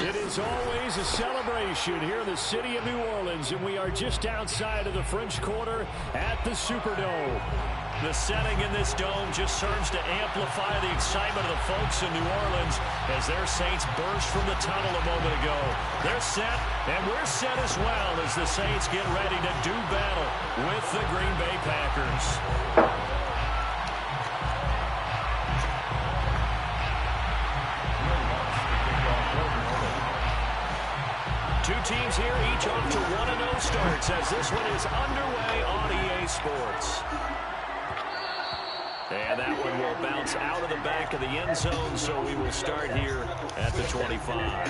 It is always a celebration here in the city of New Orleans, and we are just outside of the French Quarter at the Superdome. The setting in this dome just serves to amplify the excitement of the folks in New Orleans as their Saints burst from the tunnel a moment ago. They're set, and we're set as well as the Saints get ready to do battle with the Green Bay Packers. Two teams here, each off to 1-0 starts as this one is underway on EA Sports. And that one will bounce out of the back of the end zone, so we will start here at the 25.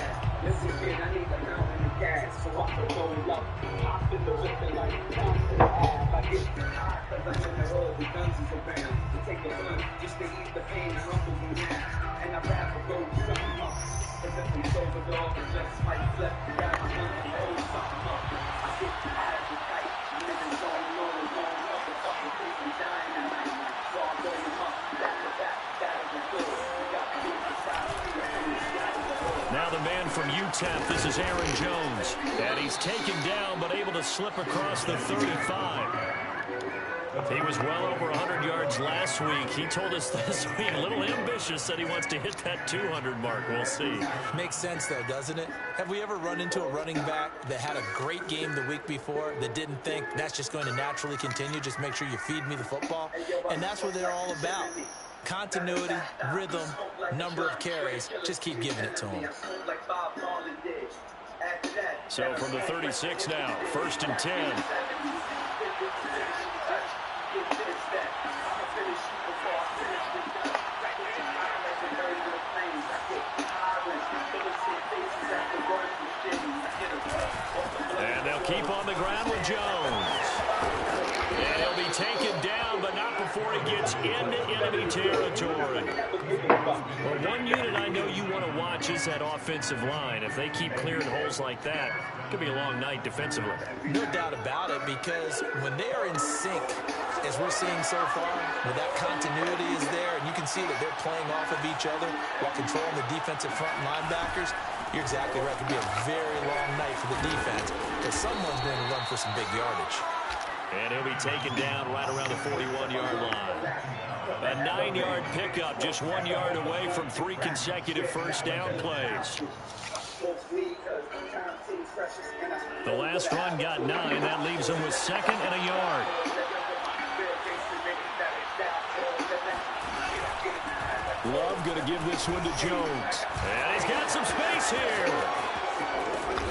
Now the man from UTEP, this is Aaron Jones. And he's taken down but able to slip across the 35. He was well over 100 yards last week. He told us this week, a little ambitious, said he wants to hit that 200 mark. We'll see. Makes sense, though, doesn't it? Have we ever run into a running back that had a great game the week before that didn't think that's just going to naturally continue? Just make sure you feed me the football. And that's what they're all about. Continuity, rhythm, number of carries. Just keep giving it to him. So from the 36 now, 1st and 10. And they'll keep on the ground with Jones. And he'll be taken down, but not before he gets into enemy territory. Well, one unit I know you want to watch is that offensive line. If they keep clearing holes like that, it could be a long night defensively. No doubt about it, because when they are in sync, as we're seeing so far, when that continuity is there, and you can see that they're playing off of each other while controlling the defensive front linebackers, you're exactly right. It could be a very long night for the defense, because someone's going to run for some big yardage. And he'll be taken down right around the 41-yard line. A 9-yard pickup, just 1 yard away from 3 consecutive first down plays. The last run got 9. That leaves him with 2nd and a yard. Love going to give this one to Jones. And he's got some space here.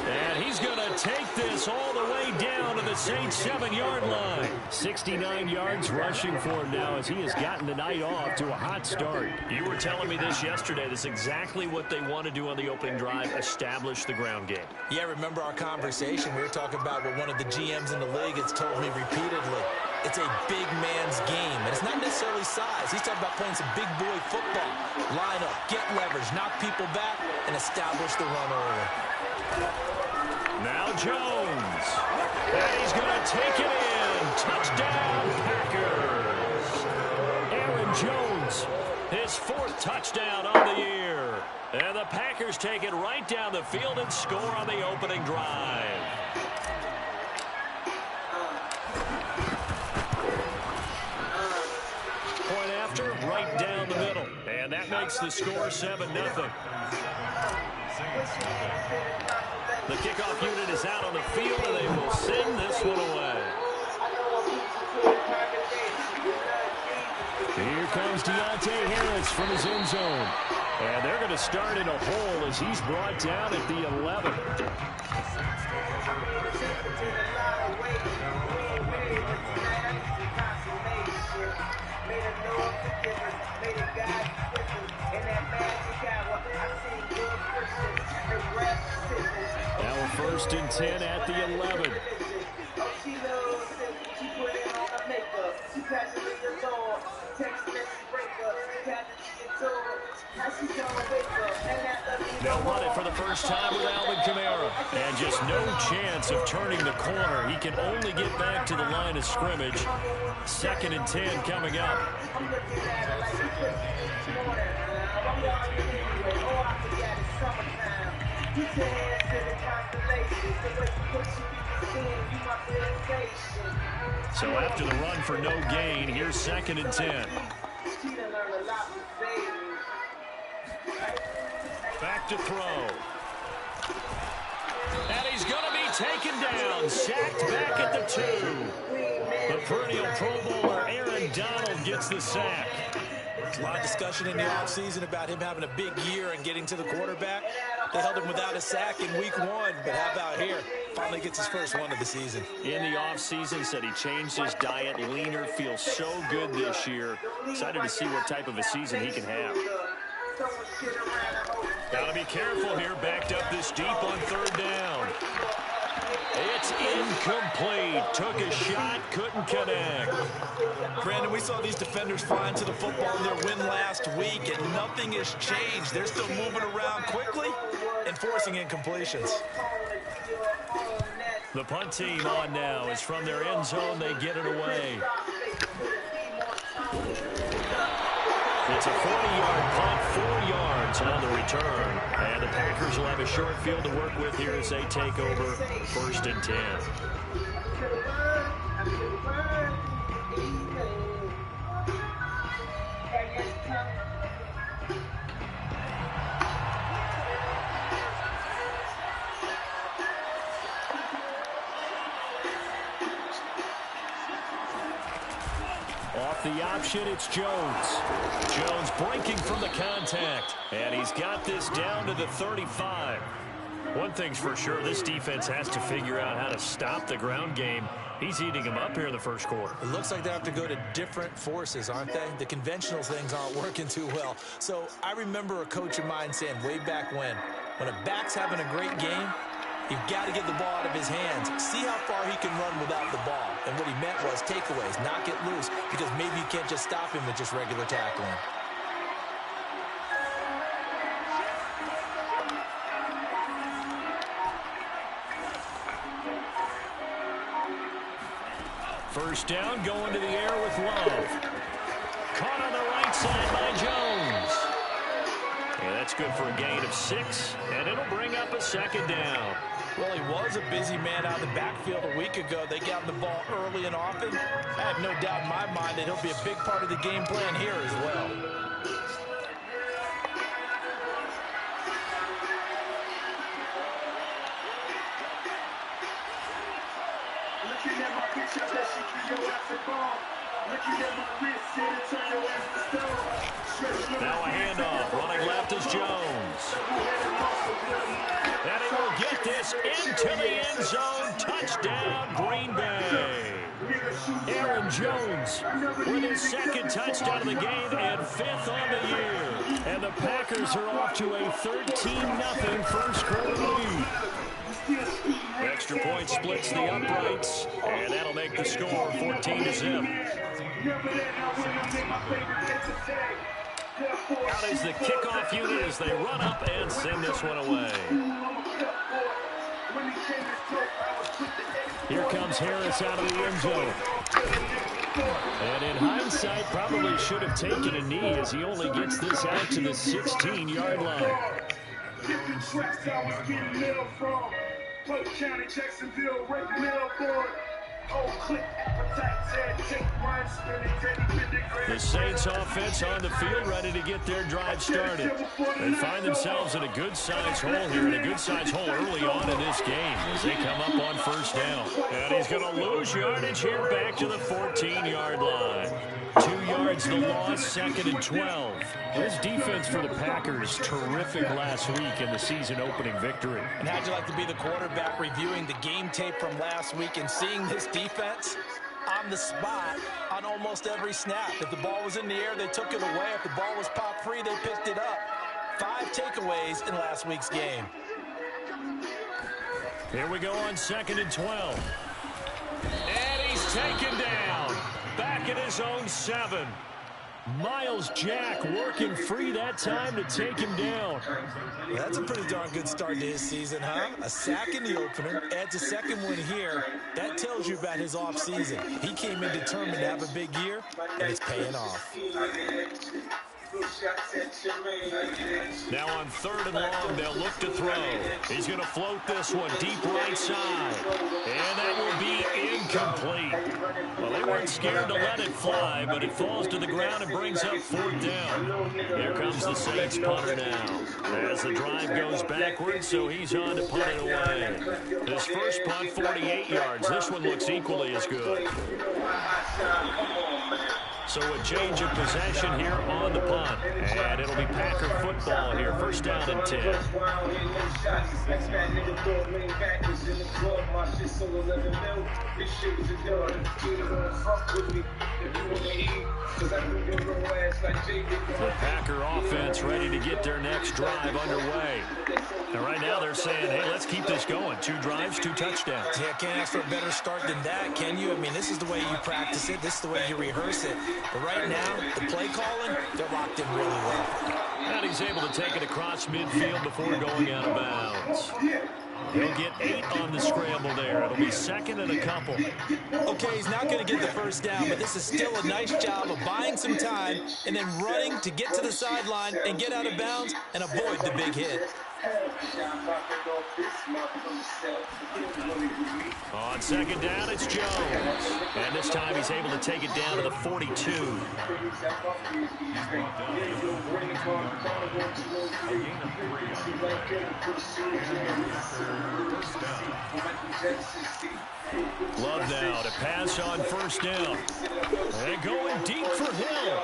And he's going to take this all the way down to the Saints' 7-yard line. 69 yards rushing for him now as he has gotten the night off to a hot start. You were telling me this yesterday. This is exactly what they want to do on the opening drive, establish the ground game. Yeah, remember our conversation. We were talking about what one of the GMs in the league has told me repeatedly. It's a big man's game, and it's not necessarily size. He's talking about playing some big boy football. Line up, get leverage, knock people back, and establish the run early. Now Jones. And he's going to take it in. Touchdown, Packers. Aaron Jones, his 4th touchdown on the year. And the Packers take it right down the field and score on the opening drive. Point after, right down the middle. And that makes the score 7-0. The kickoff unit is out on the field, and they will send this one away. Here comes Deontay Harris from his end zone. And they're going to start in a hole as he's brought down at the 11. Now a 1st and 10 at the 11. They'll run it for the first time with Alvin Kamara. And just no chance of turning the corner. He can only get back to the line of scrimmage. 2nd and 10 coming up. So after the run for no gain, here's 2nd and 10. Back to throw. And he's going to be taken down. Sacked back at the 2. The perennial Pro Bowler Aaron Donald gets the sack. There's a lot of discussion in the offseason about him having a big year and getting to the quarterback. They held him without a sack in week 1, but how about here? Finally gets his first one of the season. In the offseason, said he changed his diet, leaner, feels so good this year. Excited to see what type of a season he can have. Got to be careful here, backed up this deep on 3rd down. It's incomplete. Took a shot, couldn't connect. Brandon, we saw these defenders flying to the football in their win last week, and nothing has changed. They're still moving around quickly and forcing incompletions. The punt team on now is from their end zone. They get it away. It's a 40-yard punt, 4 yards on the return. And the Packers will have a short field to work with here as they take over 1st and 10. Off the option, it's Jones. Jones breaking from the contact. And he's got this down to the 35. One thing's for sure, this defense has to figure out how to stop the ground game. He's eating them up here in the 1st quarter. It looks like they have to go to different forces, aren't they? The conventional things aren't working too well. So I remember a coach of mine saying way back when a back's having a great game, you've got to get the ball out of his hands. See how far he can run without the ball. And what he meant was takeaways, not get loose, because maybe you can't just stop him with just regular tackling. First down, going to the air with Love. Caught on the right side by Jones. And that's good for a gain of 6, and it'll bring up a 2nd down. Well, he was a busy man out of the backfield a week ago. They got him the ball early and often. I have no doubt in my mind that he'll be a big part of the game plan here as well. Now a handoff. Running left is Jones. And he will get this into the end zone. Touchdown, Green Bay. Aaron Jones with his 2nd touchdown of the game and 5th on the year. And the Packers are off to a 13-0 first quarter lead. Extra point splits the uprights, and that'll make the score 14-0. Out is the kickoff unit as they run up and send this one away. Here comes Harris out of the end zone. And in hindsight, probably should have taken a knee as he only gets this out to the 16-yard line. County, Jacksonville, the Saints offense on the field ready to get their drive started. They find themselves in a good-sized hole here, and a good-sized hole early on in this game as they come up on 1st down. And he's going to lose yardage here back to the 14-yard line. 2 yards the loss, 2nd and 12. This defense for the Packers, terrific last week in the season-opening victory. And how'd you like to be the quarterback reviewing the game tape from last week and seeing this defense on the spot on almost every snap? If the ball was in the air, they took it away. If the ball was popped free, they picked it up. 5 takeaways in last week's game. Here we go on 2nd and 12. And he's taken down. Back at his own 7. Miles Jack working free that time to take him down. That's a pretty darn good start to his season, huh? A sack in the opener, adds a 2nd one here. That tells you about his offseason. He came in determined to have a big year, and it's paying off. Now on 3rd and long, they'll look to throw. He's going to float this one deep right side. And that will be incomplete. Well, they weren't scared to let it fly, but it falls to the ground and brings up 4th down. Here comes the Saints punter now. As the drive goes backwards, so he's on to punt it away. His first punt, 48 yards. This one looks equally as good. So a change of possession here on the punt. And it'll be Packer football here. First down and 10. The Packer offense ready to get their next drive underway. And right now they're saying, hey, let's keep this going. 2 drives, 2 touchdowns. Yeah, can't ask for a better start than that, can you? I mean, this is the way you practice it. This is the way you rehearse it. But right now, the play calling, they're locked in really well. And he's able to take it across midfield before going out of bounds. He'll get 8 on the scramble there. It'll be 2nd and a couple. Okay, he's not going to get the first down, but this is still a nice job of buying some time and then running to get to the sideline and get out of bounds and avoid the big hit. On 2nd down, it's Jones. And this time he's able to take it down to the 42. Love now to pass on 1st down. And going deep for Hill.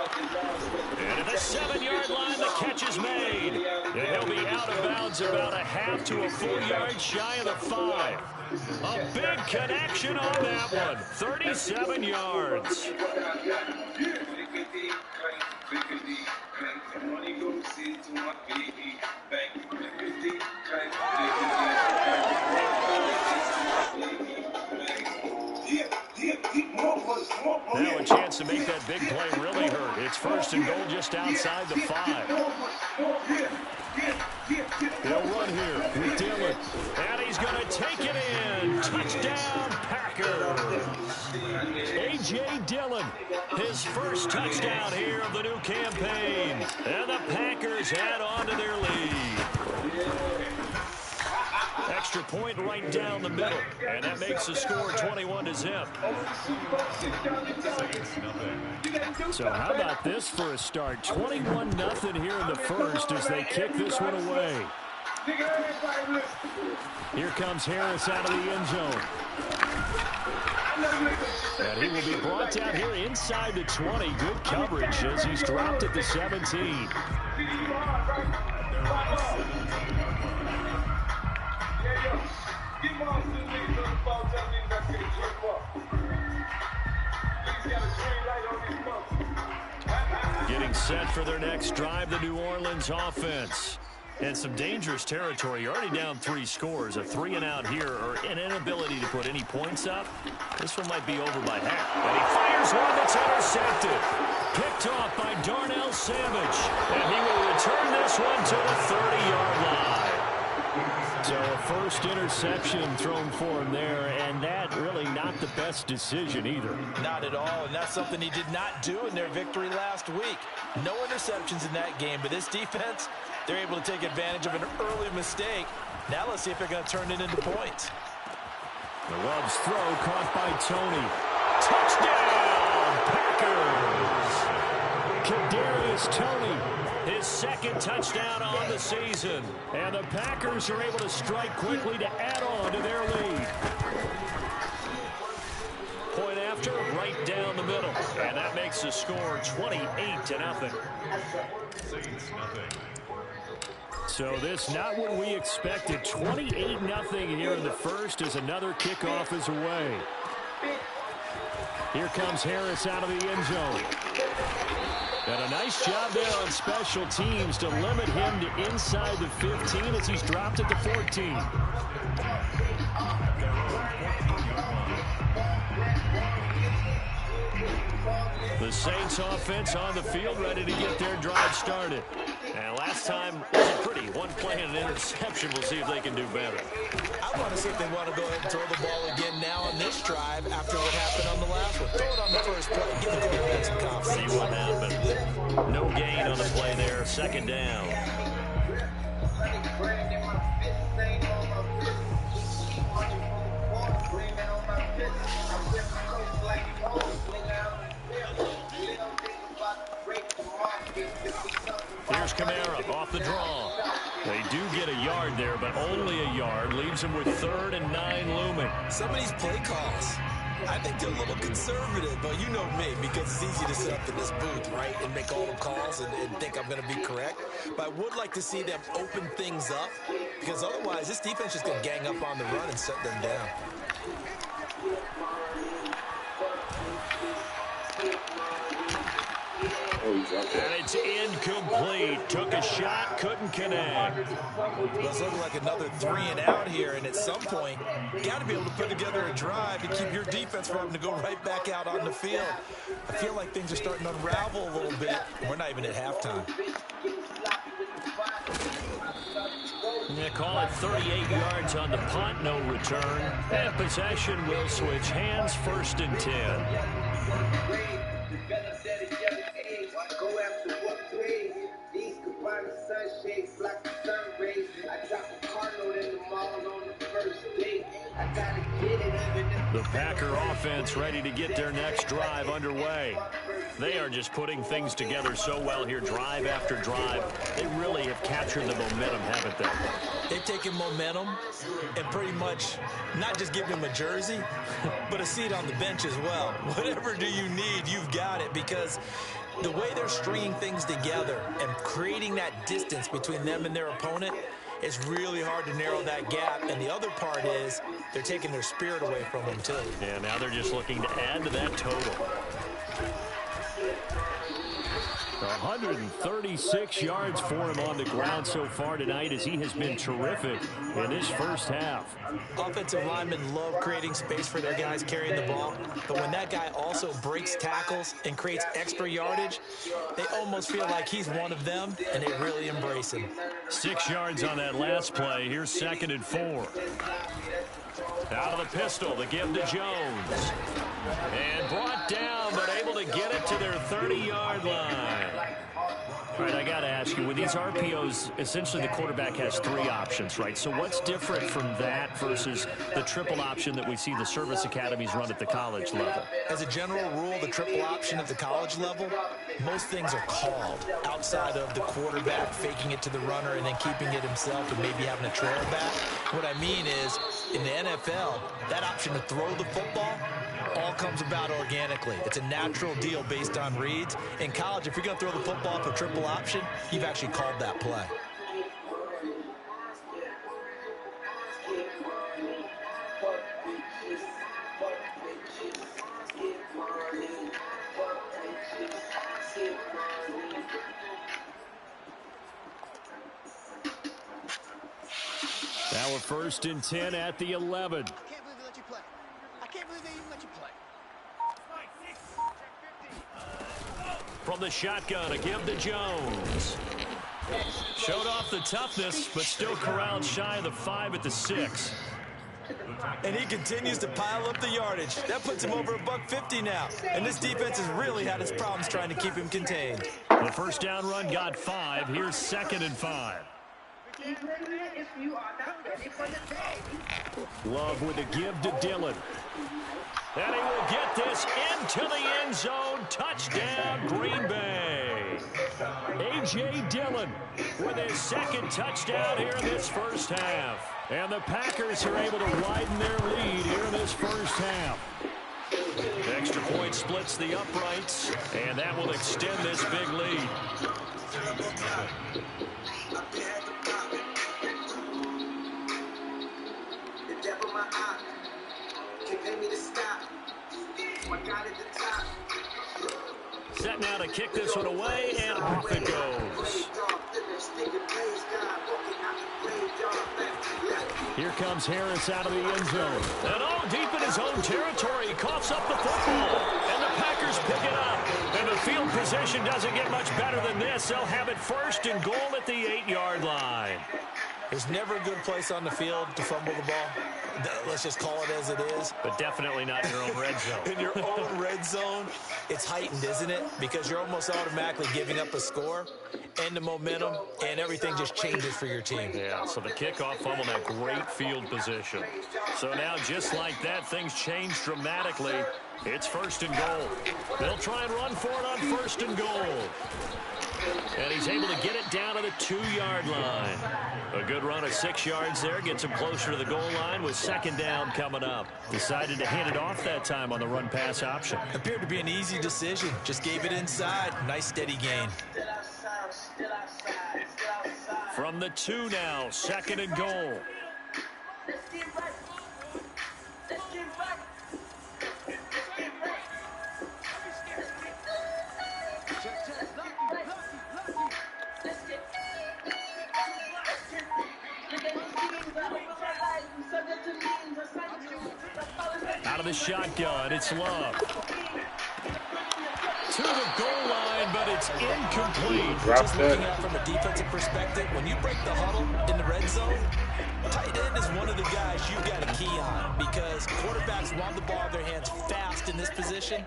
And at the 7-yard line, the catch is made. And he'll be out of bounds about a half to a full yard shy of the 5. A big connection on that one. 37 yards. Now a chance to make that big play really hurt. It's 1st and goal just outside the 5. They'll run here with Dillon. And he's going to take it in. Touchdown, Packers. A.J. Dillon, his first touchdown here of the new campaign. And the Packers add on to their lead. Extra point right down the middle. And that makes the score 21-0. So how about this for a start? 21-0 here in the first as they kick this one away. Here comes Harris out of the end zone. And he will be brought down here inside the 20. Good coverage as he's dropped at the 17. Getting set for their next drive, the New Orleans offense. And some dangerous territory. You're already down 3 scores. A 3-and-out here, or an inability to put any points up. This one might be over by half. And he fires one that's intercepted. Picked off by Darnell Savage. And he will return this one to the 30-yard line. So a first interception thrown for him there, and that really not the best decision either. Not at all, and that's something he did not do in their victory last week. No interceptions in that game, but this defense, they're able to take advantage of an early mistake. Now let's see if they're going to turn it into points. The Love's throw caught by Tony. Touchdown, Packers! Kadarius Toney, his 2nd touchdown on the season. And the Packers are able to strike quickly to add on to their lead. Point after, right down the middle. And that makes the score 28-0. So this not what we expected. 28-0 here in the first as another kickoff is away. Here comes Harris out of the end zone. And a nice job there on special teams to limit him to inside the 15 as he's dropped at the 14. The Saints offense on the field ready to get their drive started. And last time wasn't pretty. One play and an interception. We'll see if they can do better. I want to see if they want to go ahead and throw the ball again now on this drive after what happened on the last one. Throw it on the first play. Give the quarterback some confidence. See what happened. No gain on the play there. second down. Here's Kamara off the draw. They do get a yard there, but only a yard. Leaves them with 3rd and 9 looming. Some of these play calls, I think they're a little conservative, but you know me, because it's easy to sit up in this booth, right, and make all the calls and think I'm going to be correct. But I would like to see them open things up, because otherwise this defense is going to gang up on the run and shut them down. And it's incomplete. Took a shot, couldn't connect. Well, it's looking like another 3 and out here, and at some point, you got to be able to put together a drive and keep your defense from having to go right back out on the field. I feel like things are starting to unravel a little bit. We're not even at halftime. Yeah, call it 38 yards on the punt, no return. And possession will switch hands, 1st and 10. The Packer offense ready to get their next drive underway. They are just putting things together so well here, drive after drive. They really have captured the momentum, haven't they? They've taken momentum and pretty much not just given them a jersey, but a seat on the bench as well. Whatever do you need, you've got it, because the way they're stringing things together and creating that distance between them and their opponent, it's really hard to narrow that gap. And the other part is they're taking their spirit away from them, too. Yeah, now they're just looking to add to that total. 136 yards for him on the ground so far tonight, as he has been terrific in this first half. Offensive linemen love creating space for their guys carrying the ball, but when that guy also breaks tackles and creates extra yardage, they almost feel like he's one of them, and they really embrace him. 6 yards on that last play. Here's 2nd and 4. Out of the pistol, the give to Jones. And brought down, but able to get it to their 30-yard line. All right, I got to ask you, with these RPOs, essentially the quarterback has 3 options, right? So what's different from that versus the triple option that we see the service academies run at the college level? As a general rule, the triple option at the college level, most things are called outside of the quarterback faking it to the runner and then keeping it himself and maybe having a trail back. What I mean is, in the NFL, that option to throw the football all comes about organically. It's a natural deal based on reads. In college, if you're going to throw the football for triple option, you've actually called that play. Now we're 1st and 10 at the 11. From the shotgun, a give to Jones. Showed off the toughness, but still corralled shy of the 5 at the 6. And he continues to pile up the yardage. That puts him over $150 now. And this defense has really had its problems trying to keep him contained. The first down run got 5. Here's 2nd and 5. Love with a give to Dillon. And he will get this into the end zone. Touchdown, Green Bay. A.J. Dillon with his 2nd touchdown here in this first half. And the Packers are able to widen their lead here in this first half. Extra point splits the uprights, and that will extend this big lead. Set now to kick this one away, and off it goes. Here comes Harris out of the end zone. And deep in his own territory, he coughs up the football. And the Packers pick it up. And the field position doesn't get much better than this. They'll have it 1st and goal at the 8-yard line. There's never a good place on the field to fumble the ball. Let's just call it as it is. But definitely not in your own red zone. In your own red zone, it's heightened, isn't it? Because you're almost automatically giving up a score and the momentum, and everything just changes for your team. Yeah, so the kickoff fumble, that great field position. So now, just like that, things change dramatically. It's 1st and goal. They'll try and run for it on 1st and goal. And he's able to get it down to the 2-yard line. A good run of 6 yards there. Gets him closer to the goal line with 2nd down coming up. Decided to hand it off that time on the run-pass option. Appeared to be an easy decision. Just gave it inside. Nice steady gain. From the 2 now, 2nd and goal. Out of the shotgun, it's Love. To the goal line, but it's incomplete. Just looking at it from a defensive perspective, when you break the huddle in the red zone, tight end is one of the guys you've got a key on because quarterbacks want the ball in their hands fast in this position,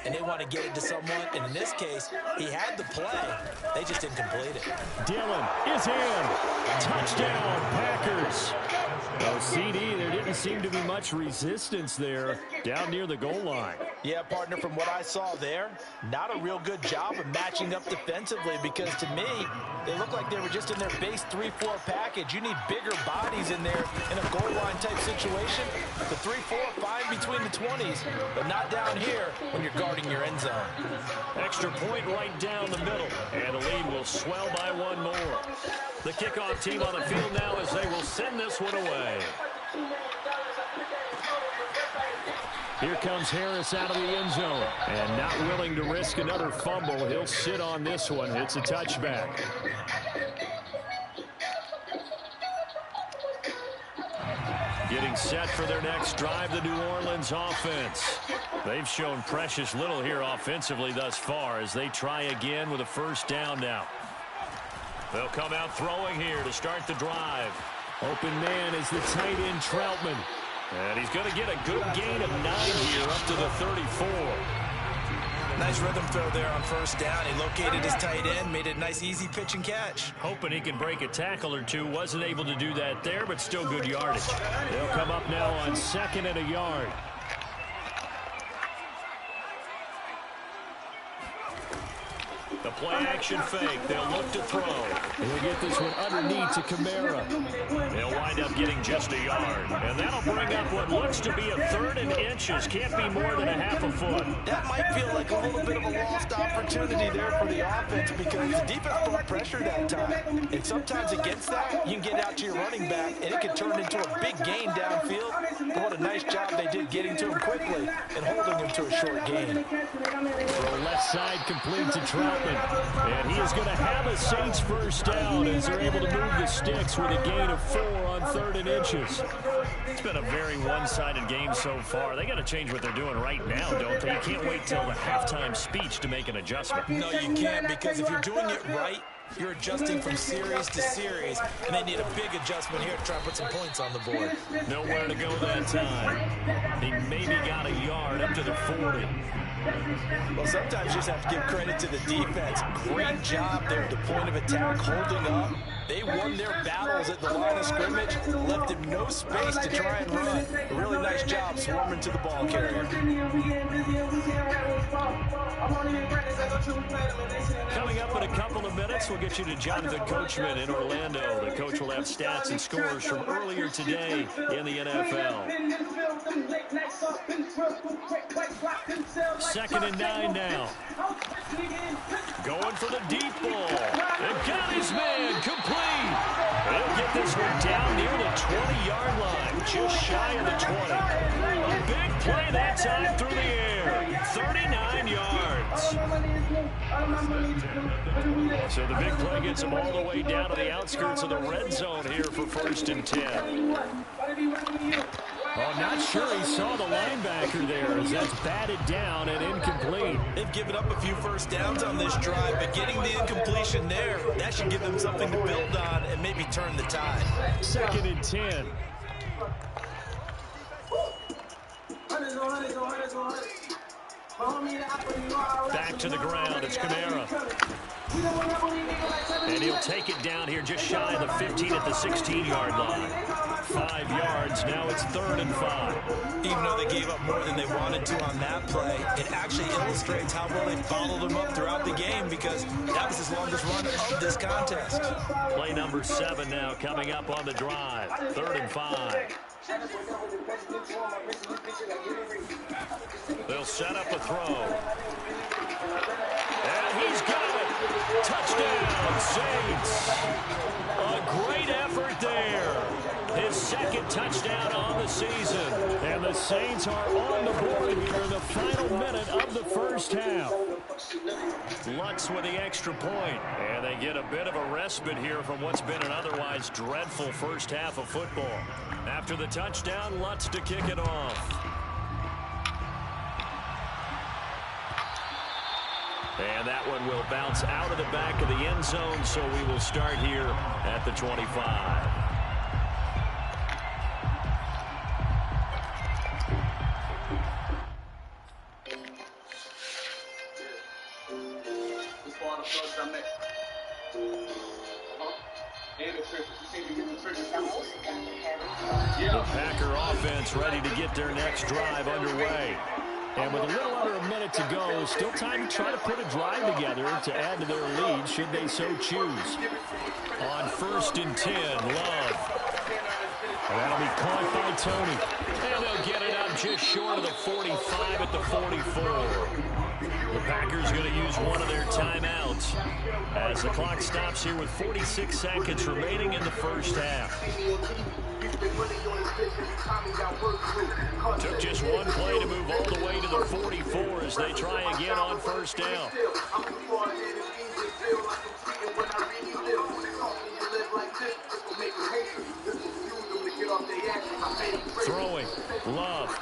and they want to get it to someone. And in this case, he had the play. They just didn't complete it. Dillon is in. Touchdown, Packers. Well, CD, there didn't seem to be much resistance there down near the goal line. Yeah, partner, from what I saw there, not a real good job of matching up defensively because to me, they look like they were just in their base 3-4 package. You need bigger bodies in there in a goal line type situation. The 3-4, fine between the 20s, but not down here when you're guarding your end zone. Extra point right down the middle, and the lead will swell by 1 more. The kickoff team on the field now as they will send this one away. Here comes Harris out of the end zone. And not willing to risk another fumble. He'll sit on this one. It's a touchback. Getting set for their next drive, the New Orleans offense. They've shown precious little here offensively thus far as they try again with a 1st down now. They'll come out throwing here to start the drive. Open man is the tight end Troutman. And he's going to get a good gain of 9 here up to the 34. Nice rhythm throw there on 1st down. He located his tight end, made it a nice easy pitch and catch. Hoping he can break a tackle or two. Wasn't able to do that there, but still good yardage. They'll come up now on 2nd and a yard. The play-action fake. They'll look to throw. He'll get this one underneath to Kamara. They'll wind up getting just a yard. And that'll bring up what looks to be a 3rd and inches. Can't be more than a half a foot. That might feel like a little bit of a lost opportunity there for the offense because the defense brought pressure that time. And sometimes against that, you can get out to your running back, and it can turn into a big gain downfield. But what a nice job they did getting to him quickly and holding him to a short gain. Throw left side complete to Troutman. And he is going to have a Saints 1st down as they're able to move the sticks with a gain of 4 on 3rd and inches. It's been a very one-sided game so far. They got to change what they're doing right now, don't they? You can't wait till the halftime speech to make an adjustment. No, you can't, because if you're doing it right, you're adjusting from series to series, and they need a big adjustment here to try to put some points on the board. Nowhere to go that time. He maybe got a yard up to the 40. Well, sometimes you just have to give credit to the defense. Great job there at the point of attack, holding up. They won their battles at the line of scrimmage, left him no space to try and run. A really nice job swarming to the ball carrier. Coming up in a couple of minutes, we'll get you to Jonathan Coachman in Orlando. The coach will have stats and scores from earlier today in the NFL. 2nd and 9 now. Going for the deep ball. And got his man complete. He'll get this one down near the 20-yard line, just shy of the 20. A big play that time through the air. 39 yards. So the big play gets him all the way down to the outskirts of the red zone here for 1st and 10. Oh, not sure he saw the linebacker there as that's batted down and incomplete. They've given up a few first downs on this drive, but getting the incompletion there, that should give them something to build on and maybe turn the tide. 2nd and 10. Back to the ground. It's Kamara. And he'll take it down here just shy of the 15 at the 16-yard line. 5 yards. Now it's 3rd and 5. Even though they gave up more than they wanted to on that play, it actually illustrates how well they followed him up throughout the game because that was his longest run of this contest. Play number 7 now coming up on the drive. 3rd and 5. They'll set up a throw. And he's got it. Touchdown, Saints. A great effort there. His 2nd touchdown on the season. And the Saints are on the board here in the final minute of the first half. Lutz with the extra point. And they get a bit of a respite here from what's been an otherwise dreadful first half of football. After the touchdown, Lutz to kick it off. And that one will bounce out of the back of the end zone, so we will start here at the 25. The Packer offense ready to get their next drive underway. And with a little under a minute to go, still time to try to put a drive together to add to their lead should they so choose. On 1st and 10, Love. And that'll be caught by Tony. And they'll get it up just short of the 45 at the 44. The Packers going to use one of their timeouts as the clock stops here with 46 seconds remaining in the first half. Took just one play to move all the way to the 44 as they try again on 1st down. Throwing, Love.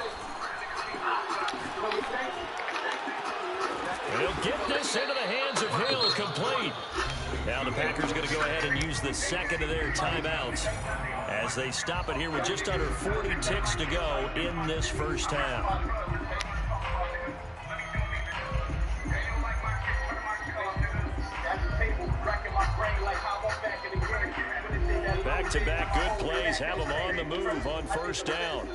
And he'll get this into the hands of Hill, complete. Now the Packers going to go ahead and use the 2nd of their timeouts as they stop it here with just under 40 ticks to go in this first half. Back-to-back good plays have them on the move on 1st down.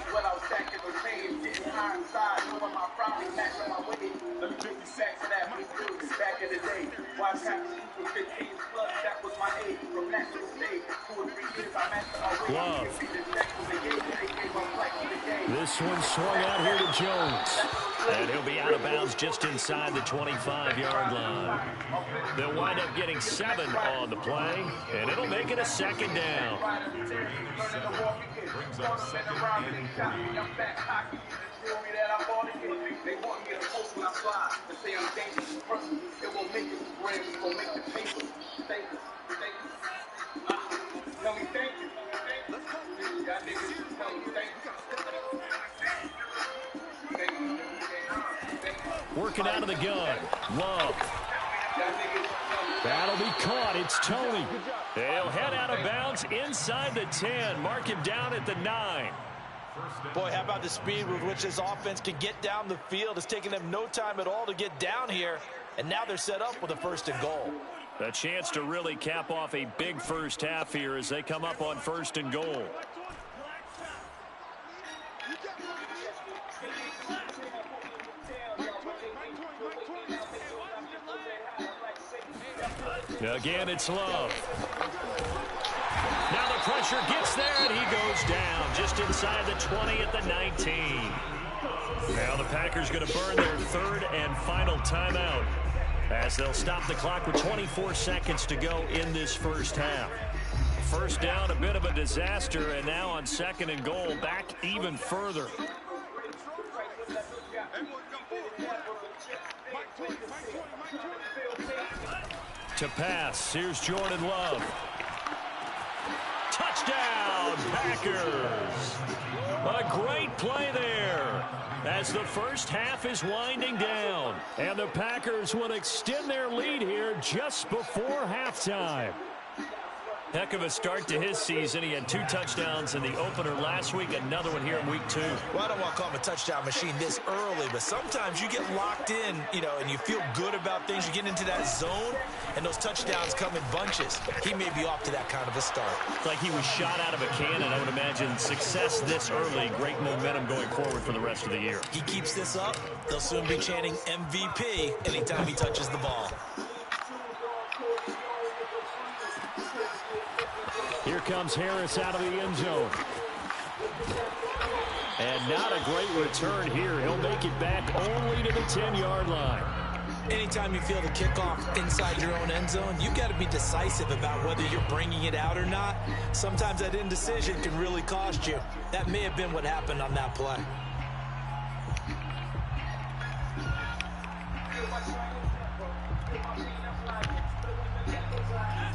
Love. This one swung out here to Jones. And he'll be out of bounds just inside the 25-yard line. They'll wind up getting 7 on the play, and it'll make it a 2nd down. Working out of the gun. Love. That'll be caught. It's Tony. They'll head out of bounds inside the 10. Mark him down at the 9. Boy, how about the speed with which this offense can get down the field? It's taken them no time at all to get down here. And now they're set up with a 1st and goal. A chance to really cap off a big first half here as they come up on 1st and goal. Again, it's Love. Now the pressure gets there, and he goes down just inside the 20 at the 19. Now the Packers going to burn their 3rd and final timeout as they'll stop the clock with 24 seconds to go in this first half. 1st down, a bit of a disaster, and now on 2nd and goal, back even further. To pass, here's Jordan Love. Touchdown, Packers. A great play there as the first half is winding down. And the Packers will extend their lead here just before halftime. Heck of a start to his season. He had 2 touchdowns in the opener last week, another one here in week 2. Well, I don't want to call him a touchdown machine this early, but sometimes you get locked in, and you feel good about things. You get into that zone, and those touchdowns come in bunches. He may be off to that kind of a start. It's like he was shot out of a cannon. I would imagine success this early, great momentum going forward for the rest of the year. He keeps this up, they'll soon be chanting MVP anytime he touches the ball. Here comes Harris out of the end zone. And not a great return here. He'll make it back only to the 10-yard line. Anytime you feel the kickoff inside your own end zone, you've got to be decisive about whether you're bringing it out or not. Sometimes that indecision can really cost you. That may have been what happened on that play.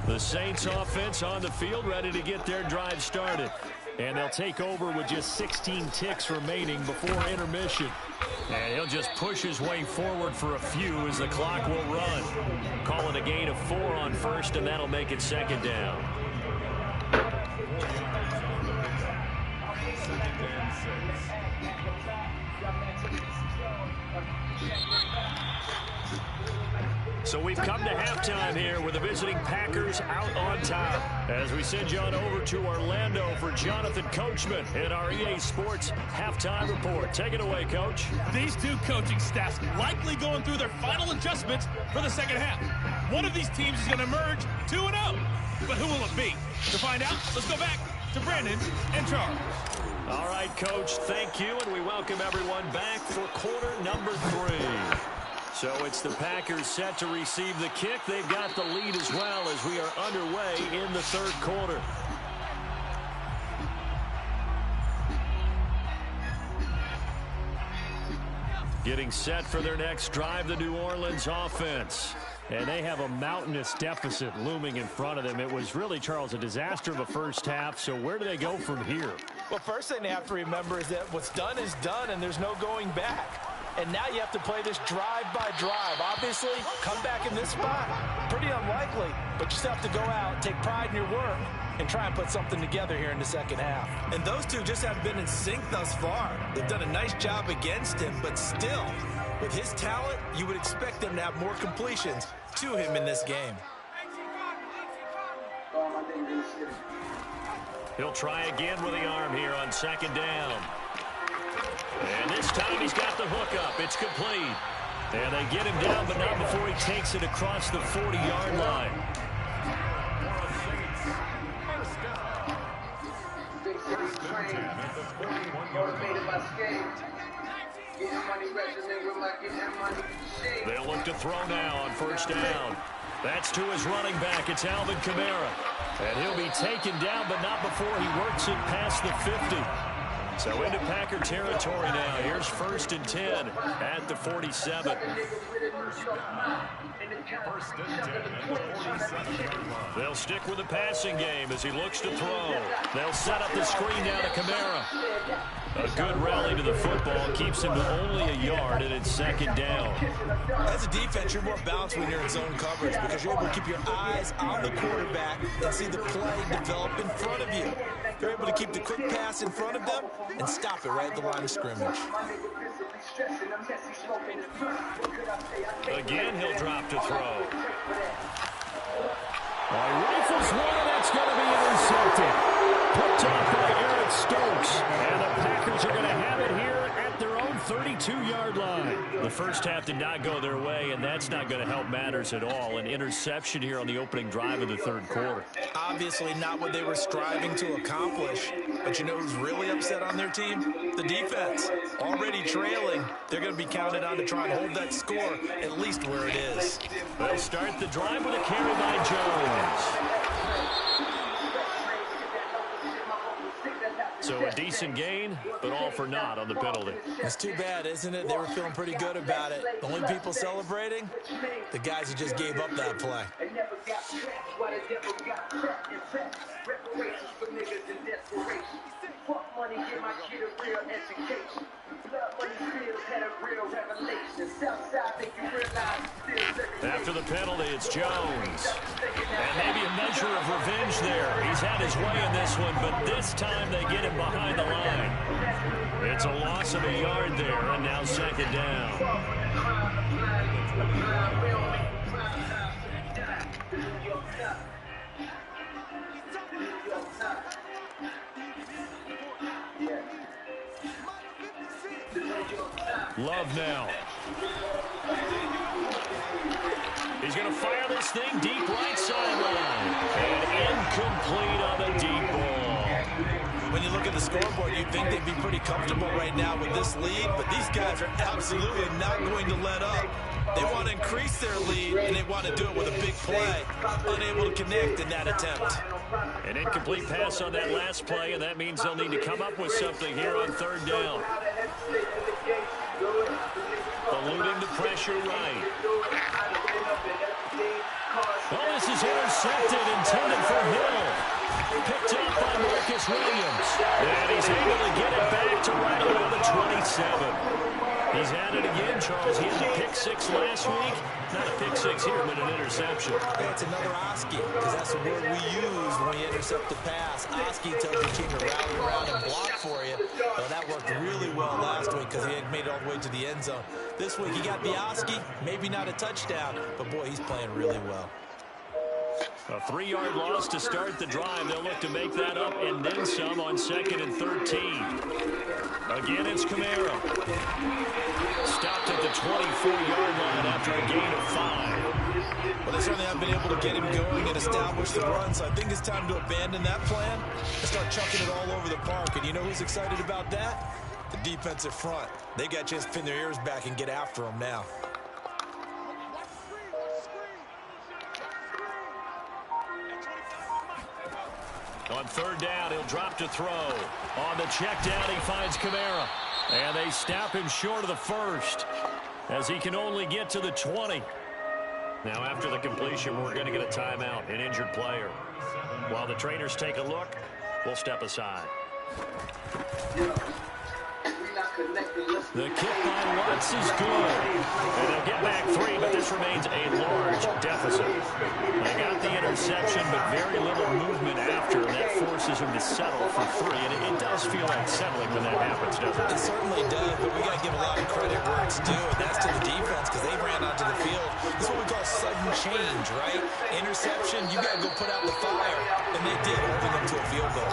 The Saints offense on the field, ready to get their drive started. And they'll take over with just 16 ticks remaining before intermission. And he'll just push his way forward for a few as the clock will run. Call it a gain of 4 on first, and that'll make it second down. So we've come to halftime here with the visiting Packers out on top. As we send you on over to Orlando for Jonathan Coachman in our EA Sports Halftime Report. Take it away, Coach. These two coaching staffs likely going through their final adjustments for the second half. One of these teams is going to emerge 2-0. But who will it be? To find out, let's go back to Brandon and Charles. All right, Coach, thank you, and we welcome everyone back for quarter number 3. So it's the Packers set to receive the kick. They've got the lead as well as we are underway in the third quarter. Getting set for their next drive, the New Orleans offense. And they have a mountainous deficit looming in front of them. It was really, Charles, a disaster of a first half. So where do they go from here? Well, first thing they have to remember is that what's done is done, and there's no going back. And now you have to play this drive by drive. Obviously, come back in this spot, pretty unlikely, but you still have to go out, take pride in your work, and try and put something together here in the second half. And those two just haven't been in sync thus far. They've done a nice job against him, but still, with his talent, you would expect them to have more completions to him in this game. He'll try again with the arm here on second down. And this time he's got the hook up. It's complete. And they get him down, but not before he takes it across the 40-yard line. They'll look to throw now on first down. That's to his running back. It's Alvin Kamara. And he'll be taken down, but not before he works it past the 50. So into Packer territory now. Here's 1st and 10 at the 47. They'll stick with the passing game as he looks to throw. They'll set up the screen down to Kamara. A good rally to the football keeps him to only a yard, and it's second down. As a defense, you're more balanced when you're in zone coverage because you're able to keep your eyes on the quarterback and see the play develop in front of you. You're able to keep the quick pass in front of them and stop it right at the line of scrimmage. Again, he'll drop to throw. Rifles one, and that's going to be intercepted. Picked off by Eric Stokes. And the Packers are going to have it here at their own 32-yard line. The first half did not go their way, and that's not going to help matters at all. An interception here on the opening drive of the third quarter. Obviously not what they were striving to accomplish. But you know who's really upset on their team? The defense. Already trailing. They're going to be counted on to try and hold that score at least where it is. They'll start the drive with a carry by Jones. So a decent gain, but all for naught on the penalty. It's too bad, isn't it? They were feeling pretty good about it. The only people celebrating, the guys who just gave up that play. After the penalty, it's Jones. And maybe a measure of revenge there. He's had his way in this one, but this time they get him behind the line. It's a loss of a yard there, and now second down. Love now. He's going to fire this thing deep right sideline. And incomplete on the deep ball. When you look at the scoreboard, you'd think they'd be pretty comfortable right now with this lead, but these guys are absolutely not going to let up. They want to increase their lead, and they want to do it with a big play. Unable to connect in that attempt. An incomplete pass on that last play, and that means they'll need to come up with something here on third down. Eluding the pressure right. Well, this is intercepted, intended for Hill. Picked up by Marcus Williams. And he's able to get it back to right around the 27. He's had it again, Charles. He had the pick six last week. Not a pick six here, but an interception. Hey, it's another Oski, because that's the word we use when we intercept the pass. Oski tells your team to rally around and block for you. Well, that worked really well last week because he had made it all the way to the end zone. This week he got the Oski, maybe not a touchdown, but boy, he's playing really well. A 3-yard loss to start the drive. They'll look to make that up and then some on 2nd and 13. Again, it's Kamara. Stopped at the 24-yard line after a gain of 5. Well, they certainly have been able to get him going and establish the run, so I think it's time to abandon that plan and start chucking it all over the park. And you know who's excited about that? The defensive front. They got a chance to pin their ears back and get after him now. On third down, he'll drop to throw. On the check down, he finds Kamara. And they stop him short of the first as he can only get to the 20. Now, after the completion, we're going to get a timeout, an injured player. While the trainers take a look, we'll step aside. The kick by Watts is good. And they'll get back 3, but this remains a large deficit. They got the interception, but very little movement after, and that forces them to settle for 3. And it does feel like settling when that happens, doesn't it? It certainly does, but we got to give a lot of credit where it's due, and that's to the defense because they ran onto the field. This is what we call sudden change, right? Interception, you got to go put out the fire, and they did, holding them to a field goal.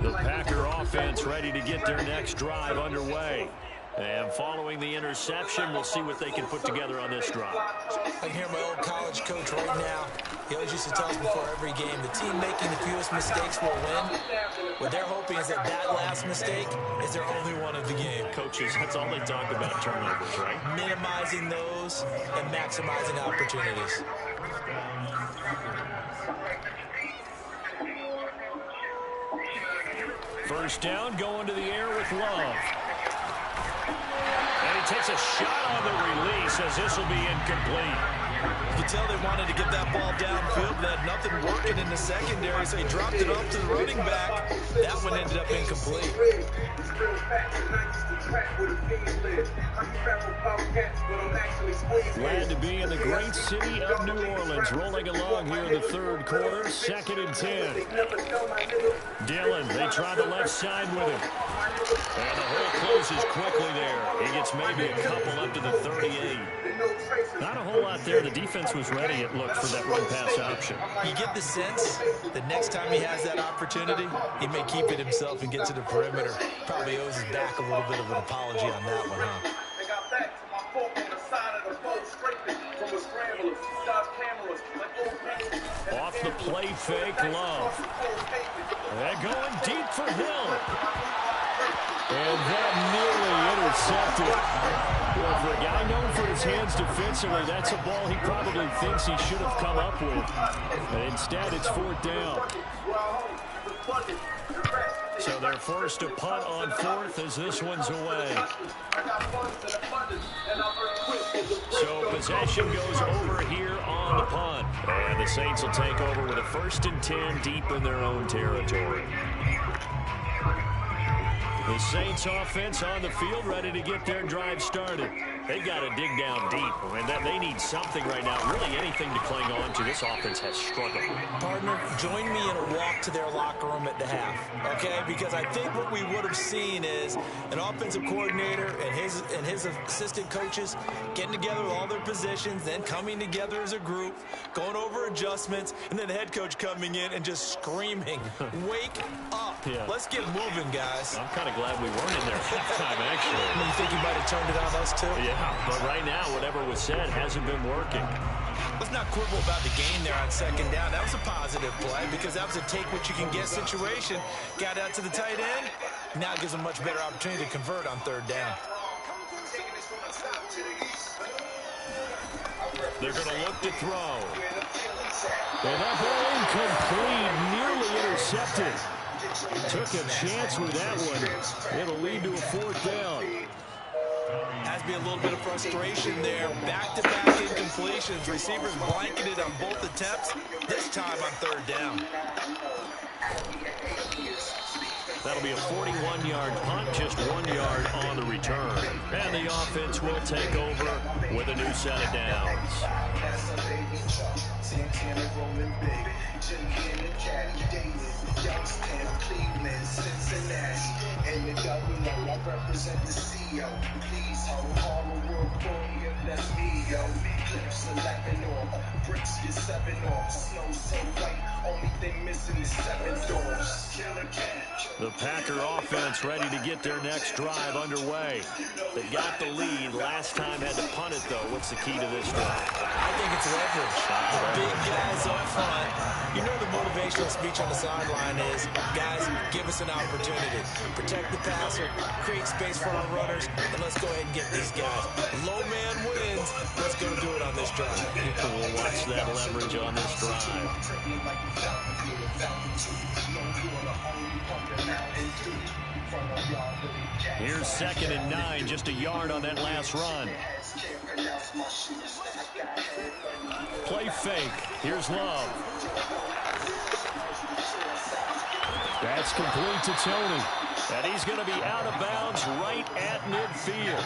The Packer offense ready to get their next drive underway. And following the interception, we'll see what they can put together on this drive. I can hear my old college coach right now. He always used to tell us before every game, the team making the fewest mistakes will win. What they're hoping is that that last mistake is their only one of the game. Coaches, that's all they talk about, turnovers, right? Minimizing those and maximizing opportunities. First down, going to the air with Love. And he takes a shot on the release as this will be incomplete. You can tell they wanted to get that ball downfield. They had nothing working in the secondary, so he dropped it off to the running back. That one ended up incomplete. Glad to be in the great city of New Orleans, rolling along here in the third quarter, 2nd and 10. Dillon, they try the left side with him. And the hole closes quickly there. He gets maybe a couple up to the 38. Not a whole lot there. The defense was ready, it looked, for that run-pass option. You get the sense that next time he has that opportunity, he may keep it himself and get to the perimeter. Probably owes his back a little bit of an apology on that one, huh? Off the play Play fake, Love. They're going deep for Hill. And that nearly intercepted. Well, for a guy known for his hands defensively, that's a ball he probably thinks he should have come up with. But instead, it's 4th down. So they're forced to punt on 4th as this one's away. So possession goes over here on the punt. And the Saints will take over with a 1st and 10 deep in their own territory. The Saints offense on the field ready to get their drive started. They've got to dig down deep. I mean, they need something right now, really anything to cling on to. This offense has struggled. Partner, join me in a walk to their locker room at the half, okay? Because I think what we would have seen is an offensive coordinator and his assistant coaches getting together with all their positions, then coming together as a group, going over adjustments, and then the head coach coming in and just screaming, wake up. Yeah. Let's get moving, guys. I'm kind of glad we weren't in there halftime, actually. You think you might have turned it on us, too? Yeah, but right now, whatever was said hasn't been working. Let's not quibble about the game there on 2nd down. That was a positive play because that was a take-what-you-can-get situation. Got out to the tight end. Now it gives them a much better opportunity to convert on 3rd down. They're going to look to throw. And that ball incomplete, nearly intercepted. Took a chance with that one. It'll lead to a 4th down. Has to be a little bit of frustration there. Back-to-back incompletions. Receivers blanketed on both attempts, this time on 3rd down. That'll be a 41-yard punt, just 1 yard on the return. And the offense will take over with a new set of downs. The Packer offense ready to get their next drive underway. They got the lead. Last time had to punt it, though. What's the key to this drive? I think it's leverage. Big guys up front. You know the motivational speech on the sideline is, guys, give us an opportunity. Protect the passer, create space for our runners, and let's go ahead and get these guys. Low man wins. Let's go do it on this drive. We'll watch that leverage on this drive. Here's 2nd and 9, just a yard on that last run. Play fake. Here's Love. That's complete to Tony. And he's going to be out of bounds right at midfield.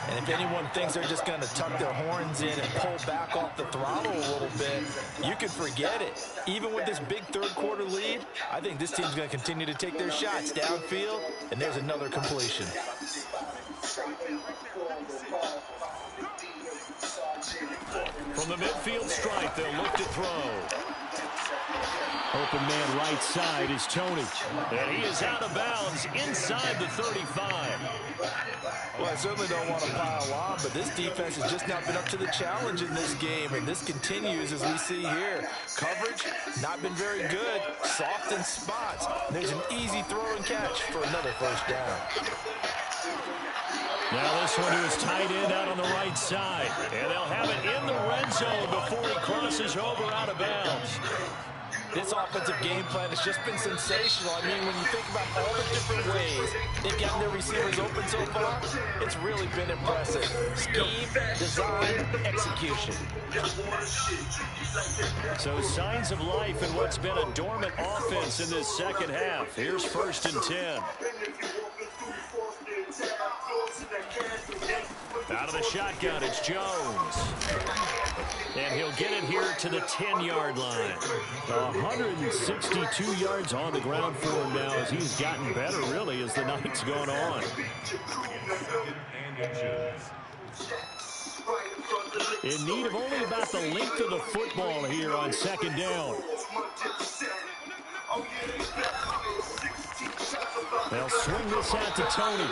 And if anyone thinks they're just going to tuck their horns in and pull back off the throttle a little bit, you can forget it. Even with this big 3rd quarter lead, I think this team's going to continue to take their shots downfield, and there's another completion. From the midfield stripe, they'll look to throw. Open man right side is Tony. And he is out of bounds inside the 35. Well, I certainly don't want to pile on, but this defense has just not been up to the challenge in this game, and this continues as we see here. Coverage, not been very good. Soft in spots. There's an easy throw and catch for another 1st down. Now this one to his tight end out on the right side. And they'll have it in the red zone before he crosses over out of bounds. This offensive game plan has just been sensational. I mean, when you think about all the different ways they've gotten their receivers open so far, it's really been impressive. Scheme, design, execution. So signs of life in what's been a dormant offense in this 2nd half. Here's 1st and 10. Out of the shotgun, it's Jones. And he'll get it here to the 10-yard line. 162 yards on the ground for him now as he's gotten better, really, as the night's gone on. In need of only about the length of the football here on 2nd down. They'll swing this out to Tony.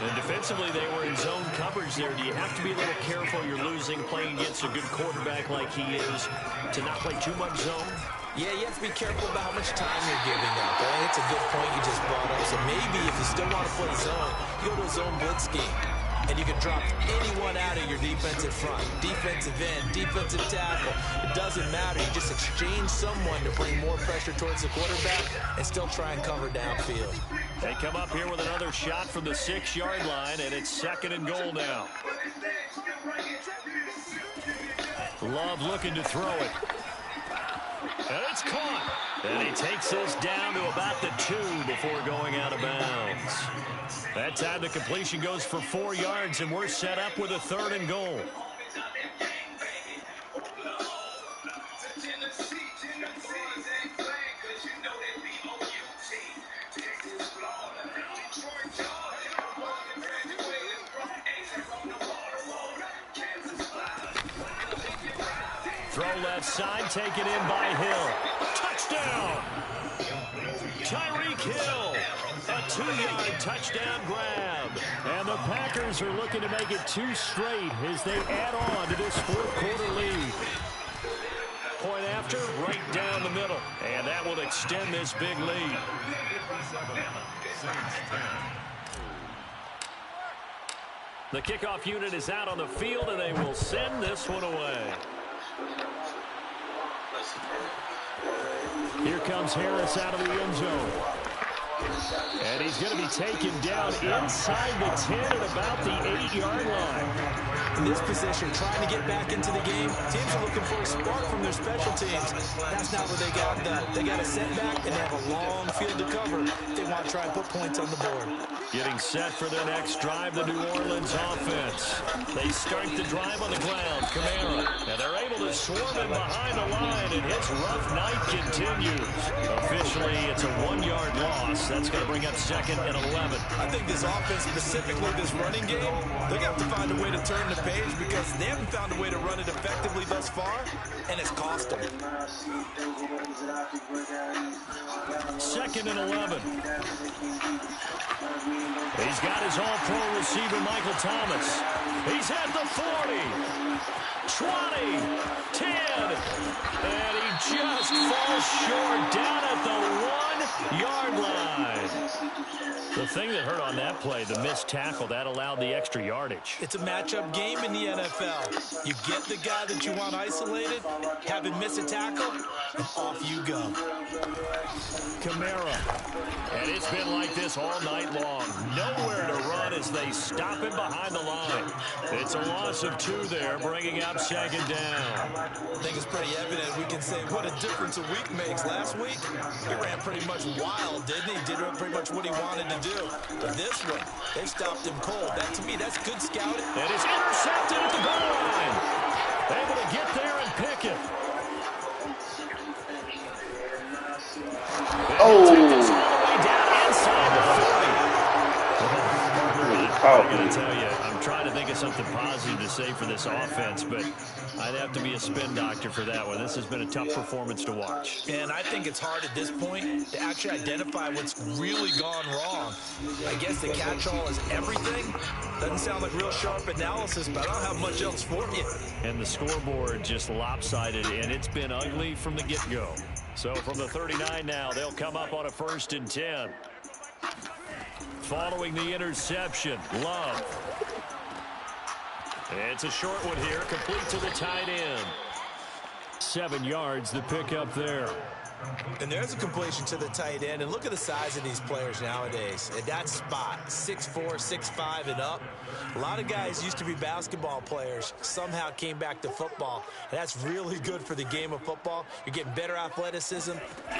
And defensively, they were in zone coverage there. Do you have to be a little careful? You're losing, playing against a good quarterback like he is, to not play too much zone? Yeah, you have to be careful about how much time you're giving up. I think it's a good point you just brought up. So maybe if you still want to play zone, you go to a zone blitz scheme. And you can drop anyone out of your defensive front. Defensive end, defensive tackle. It doesn't matter. You just exchange someone to bring more pressure towards the quarterback and still try and cover downfield. They come up here with another shot from the 6-yard line, and it's 2nd and goal now. Love looking to throw it. And it's caught. And he takes this down to about the 2 before going out of bounds. That time the completion goes for 4 yards, and we're set up with a 3rd and goal. Throw left side, taken in by Hill. Touchdown! Tyreek Hill, a 2-yard touchdown grab. And the Packers are looking to make it 2 straight as they add on to this 4th quarter lead. Point after, right down the middle. And that will extend this big lead. The kickoff unit is out on the field, and they will send this one away. Here comes Harris out of the end zone. And he's going to be taken down inside the 10 at about the 8-yard line. In this position, trying to get back into the game, teams are looking for a spark from their special teams. That's not what they got done. They got a setback, and they have a long field to cover. They want to try and put points on the board. Getting set for their next drive, the New Orleans offense. They start the drive on the ground. Kamara. And they're able to swarm him behind the line, and his rough night continues. Officially, it's a 1-yard loss. That's going to bring up 2nd and 11. I think this offense, specifically this running game, they're going to have to find a way to turn the page because they haven't found a way to run it effectively thus far, and it's cost them. 2nd and 11. He's got his all-pro receiver, Michael Thomas. He's at the 40, 20, 10, and he just falls short down at the 1-yard line. The thing that hurt on that play, the missed tackle, that allowed the extra yardage. It's a matchup game in the NFL. You get the guy that you want isolated, have him miss a tackle, and off you go. Kamara. And it's been like this all night long. Nowhere to run as they stop him behind the line. It's a loss of 2 there, bringing up 2nd down. I think it's pretty evident. We can say what a difference a week makes. Last week, he ran pretty much wild, didn't he? Did pretty much what he wanted to do. But this one, they stopped him cold. That, to me, that's good scouting. And it's intercepted at the goal line. Able to get there and pick it. Oh! Take this all the way down inside the 40. I'm going to tell you, I'm trying to think of something positive to say for this offense, but I'd have to be a spin doctor for that one. This has been a tough performance to watch. And I think it's hard at this point to actually identify what's really gone wrong. I guess the catch-all is everything. Doesn't sound like real sharp analysis, but I don't have much else for you. And the scoreboard just lopsided, and it's been ugly from the get-go. So from the 39 now, they'll come up on a 1st and 10. Following the interception, Love. It's a short one here, complete to the tight end. 7 yards, the pickup there. And there's a completion to the tight end. And look at the size of these players nowadays. At that spot, 6'4", 6'5", and up. A lot of guys used to be basketball players, somehow came back to football. And that's really good for the game of football. You're getting better athleticism,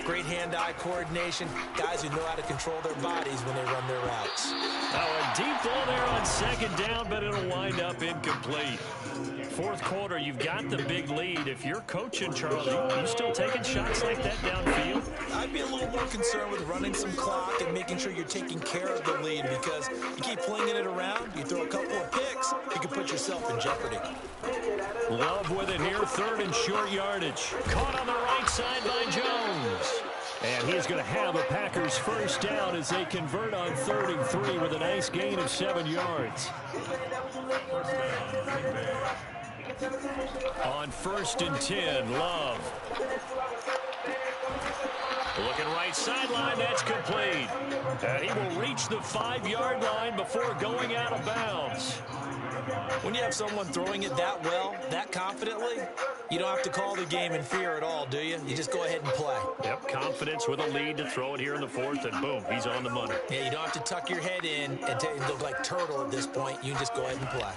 great hand-eye coordination, guys who know how to control their bodies when they run their routes. Now a deep ball there on 2nd down, but it'll wind up incomplete. 4th quarter, you've got the big lead. If you're coaching, Charles, you still taking shots like that downfield? I'd be a little more concerned with running some clock and making sure you're taking care of the lead, because you keep flinging it around, you throw a couple of picks, you can put yourself in jeopardy. Love with it here, 3rd and short yardage. Caught on the right side by Jones. And he's going to have a Packers first down as they convert on 3rd and 3 with a nice gain of 7 yards. On 1st and 10, Love. Looking right sideline, that's complete. And he will reach the 5-yard line before going out of bounds. When you have someone throwing it that well, that confidently, you don't have to call the game in fear at all, do you? You just go ahead and play. Yep, confidence with a lead to throw it here in the 4th, and boom, he's on the money. Yeah, you don't have to tuck your head in and look like turtle at this point. You can just go ahead and play.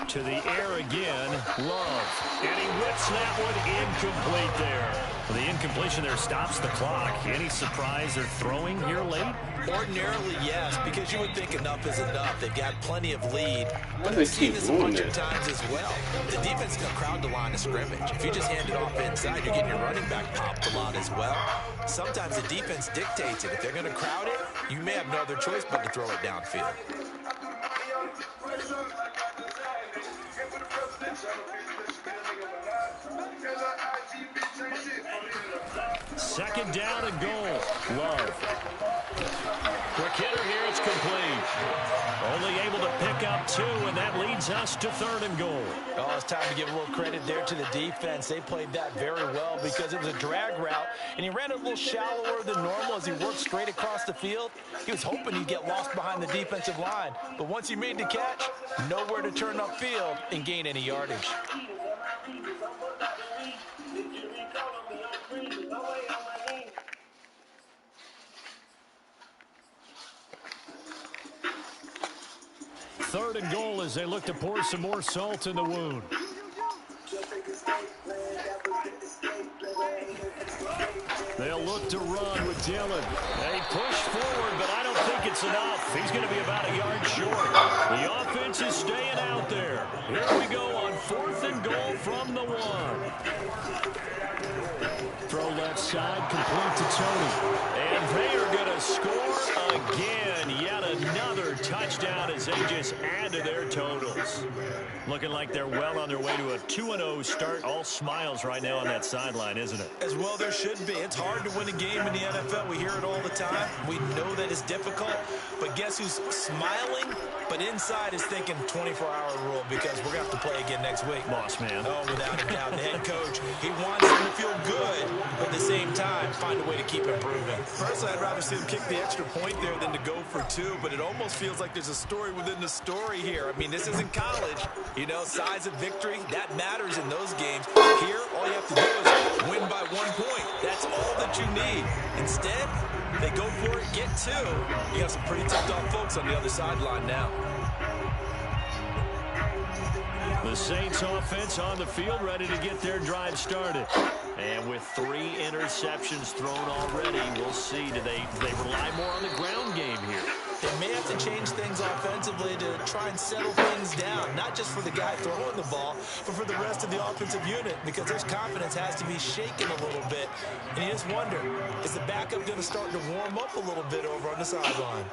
To the air again, Love. And he whips that one incomplete there. The incompletion there stops the clock. Any surprise they're throwing here late? Ordinarily, yes, because you would think enough is enough. They've got plenty of lead. But They we've seen keep this a doing bunch of it. times as well. The defense is going to crowd the line of scrimmage. If you just hand it off inside, you're getting your running back popped a lot as well. Sometimes the defense dictates it. If they're going to crowd it, you may have no other choice but to throw it downfield. Second down and goal. Love. Quick hitter here, it's complete. Only able to pick up 2, and that leads us to 3rd and goal. Oh, it's time to give a little credit there to the defense. They played that very well because it was a drag route, and he ran it a little shallower than normal as he worked straight across the field. He was hoping he'd get lost behind the defensive line, but once he made the catch, nowhere to turn upfield and gain any yardage. Third and goal as they look to pour some more salt in the wound. They'll look to run with Dillon. They push forward, but I don't think it's enough. He's going to be about a yard short. The offense is staying out there. Here we go on 4th and goal from the 1. Throw left side, complete to Tony. And they are going to score again. Yet another touchdown as they just add to their totals. Looking like they're well on their way to a 2-0 start. All smiles right now on that sideline, isn't it? As well there should be. It's hard to win a game in the NFL. We hear it all the time. We know that it's difficult. But guess who's smiling? But inside is thinking 24-hour rule because we're going to have to play again next week. Boss man. Oh, without a doubt. The head coach, he wants them to feel good, but at the same time, find a way to keep improving. Personally, I'd rather see him kick the extra point there than to go for 2, but it almost feels like there's a story within the story here. I mean, this isn't college. You know, size of victory, that matters in those games. Here, all you have to do is win by 1 point. That's all that you need. Instead, they go for it, get 2. You got some pretty tipped-off folks on the other sideline now. The Saints offense on the field, ready to get their drive started. And with 3 interceptions thrown already, we'll see. Do they rely more on the ground game here? They may have to change things offensively to try and settle things down, not just for the guy throwing the ball, but for the rest of the offensive unit, because their confidence has to be shaken a little bit. And you just wonder, is the backup going to start to warm up a little bit over on the sideline?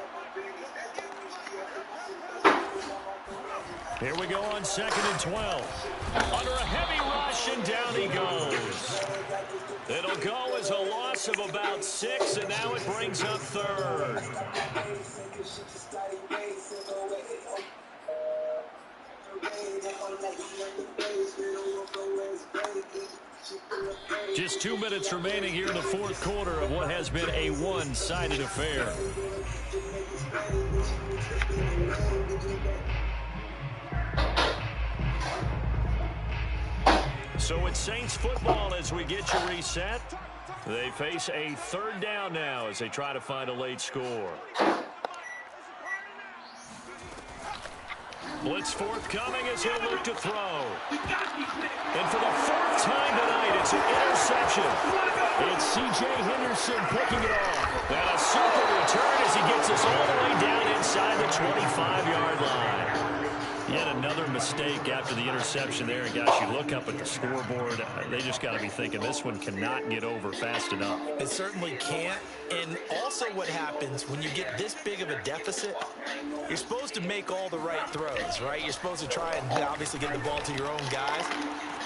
Here we go on 2nd and 12. Under a heavy rush, and down he goes. It'll go as a loss of about 6, and now it brings up 3rd. Just 2 minutes remaining here in the 4th quarter of what has been a one-sided affair. So it's Saints football as we get you reset. They face a 3rd down now as they try to find a late score. Blitz forthcoming as he'll look to throw. And for the 4th time tonight, it's an interception. It's C.J. Henderson picking it off. And a super return as he gets us all the way down inside the 25-yard line. Yet another mistake after the interception there. And, gosh, you look up at the scoreboard. They just got to be thinking this one cannot get over fast enough. It certainly can't. And also what happens when you get this big of a deficit, you're supposed to make all the right throws, right? You're supposed to try and obviously get the ball to your own guys.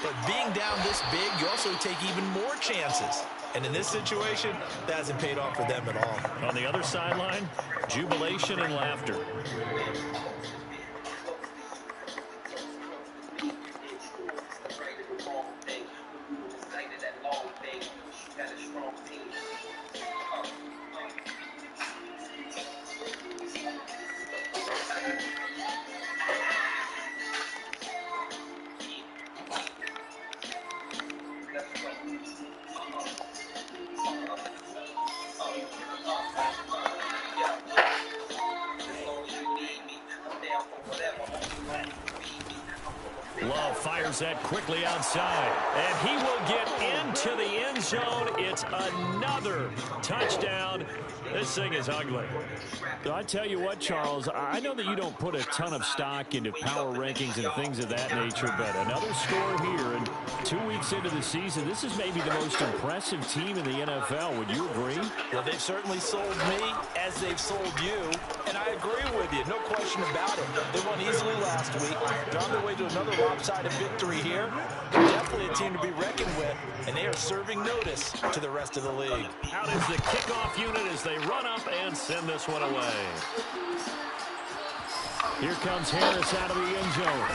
But being down this big, you also take even more chances. And in this situation, that hasn't paid off for them at all. On the other sideline, jubilation and laughter. Love fires that quickly outside, and he will get into the end zone. It's another touchdown. This thing is ugly. So I tell you what, Charles, I know that you don't put a ton of stock into power rankings and things of that nature, but another score here, and 2 weeks into the season, this is maybe the most impressive team in the NFL. Would you agree? Well, they've certainly sold me as they've sold you, and I agree with you. No question about it. They won easily last week. They're on their way to another lopsided victory here. They're definitely a team to be reckoned with, and they are serving notice to the rest of the league. Out is the kickoff unit as they run up and send this one away. Here comes Harris out of the end zone.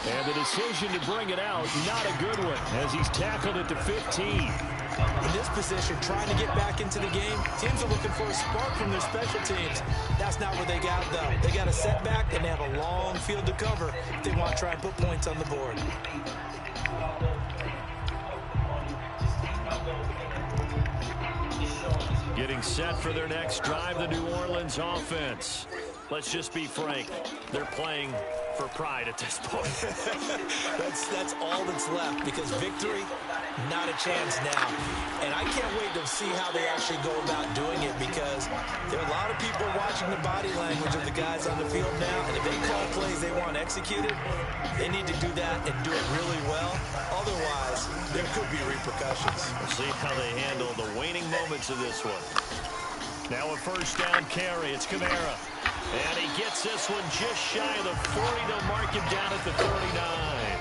And the decision to bring it out, not a good one, as he's tackled it to 15. In this position, trying to get back into the game, teams are looking for a spark from their special teams. That's not what they got, though. They got a setback, and they have a long field to cover if they want to try and put points on the board. Getting set for their next drive, the New Orleans offense. Let's just be frank. They're playing for pride at this point. That's all that's left, because victory, not a chance now. And I can't wait to see how they actually go about doing it, because there are a lot of people watching the body language of the guys on the field now, and if they call plays they want executed, they need to do that and do it really well. Otherwise, there could be repercussions. We'll see how they handle the waning moments of this one. Now a first down carry. It's Kamara. And he gets this one just shy of the 40. They'll mark him down at the 39.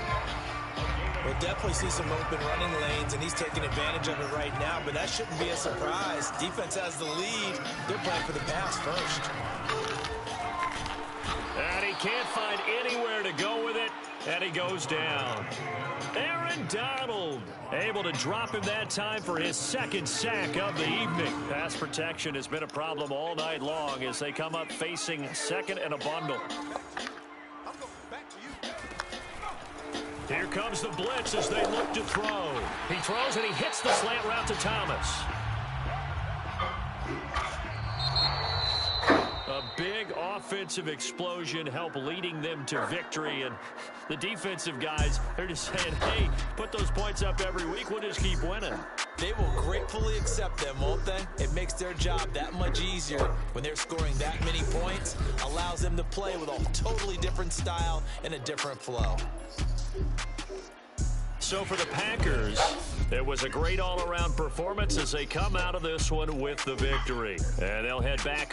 We'll definitely see some open running lanes, and he's taking advantage of it right now, but that shouldn't be a surprise. Defense has the lead. They're playing for the pass first. And he can't find anywhere to go with it, and he goes down. Aaron Donald able to drop him that time for his second sack of the evening. Pass protection has been a problem all night long as they come up facing second and a bundle. Here comes the blitz as they look to throw. He throws and he hits the slant route to Thomas. A big offensive explosion help leading them to victory, and the defensive guys, they're just saying, hey, put those points up every week, we'll just keep winning. They will gratefully accept them, won't they? It makes their job that much easier when they're scoring that many points, allows them to play with a totally different style and a different flow. So for the Packers, it was a great all-around performance as they come out of this one with the victory. And they'll head back